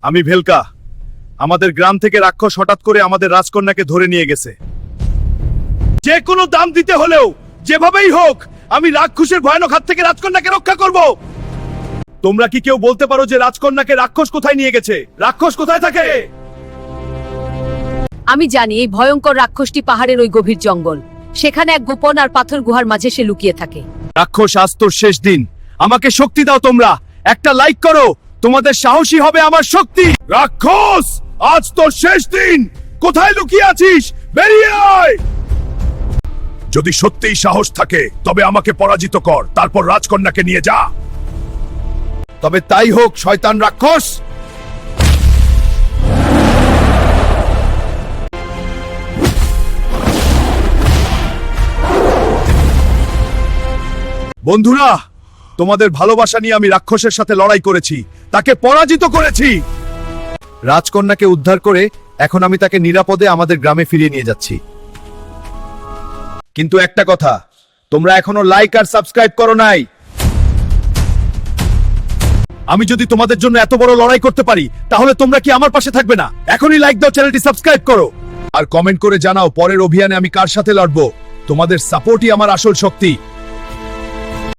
আমি ভেলকা। আমাদের গ্রাম থেকে রাক্ষস হঠাৎ করে আমাদের রাজকন্যাকে ধরে নিয়ে গেছে। যে কোনো দাম দিতে হলেও যেভাবেই হোক আমি রাক্ষসের ভয়ানক হাত থেকে রাজকন্যাকে রক্ষা করব। তোমরা কি কেউ বলতে পারো যে রাজকন্যাকে রাক্ষস কোথায় নিয়ে গেছে? রাক্ষস কোথায় থাকে? আমি জানি এই ভয়ঙ্কর রাক্ষসটি পাহাড়ের ওই গভীর জঙ্গল। সেখানে এক গোপন আর পাথর গুহার মাঝে সে লুকিয়ে থাকে। রাক্ষস, আজ তোর শেষ দিন। আমাকে শক্তি দাও তোমরা। একটা লাইক করো, তোমাদের সাহসী হবে আমার শক্তি। রাক্ষস, আজ তোর শেষ দিন। কোথায় লুকিয়ে আছিস? বেরিয়ে আয়। যদি সত্যিই সাহস থাকে তবে আমাকে পরাজিত কর, তারপর রাজকন্যাকে নিয়ে যা। তবে তাই হোক শয়তান রাক্ষস। বন্ধুরা, তোমাদের ভালোবাসা নিয়ে আমি রাক্ষসের সাথে লড়াই করেছি, তাকে পরাজিত করেছি। রাজকন্যাকে উদ্ধার করে এখন আমি তাকে নিরাপদে আমাদের গ্রামে ফিরিয়ে নিয়ে যাচ্ছি। কিন্তু একটা কথা, তোমরা এখনো লাইক আর সাবস্ক্রাইব করো নাই। আমি যদি তোমাদের জন্য এত বড় লড়াই করতে পারি তাহলে তোমরা কি আমার পাশে থাকবে না? এখনই লাইক দাও, চ্যানেলটি সাবস্ক্রাইব করো আর কমেন্ট করে জানাও পরের অভিযানে আমি কার সাথে লড়বো। তোমাদের সাপোর্টই আমার আসল শক্তি।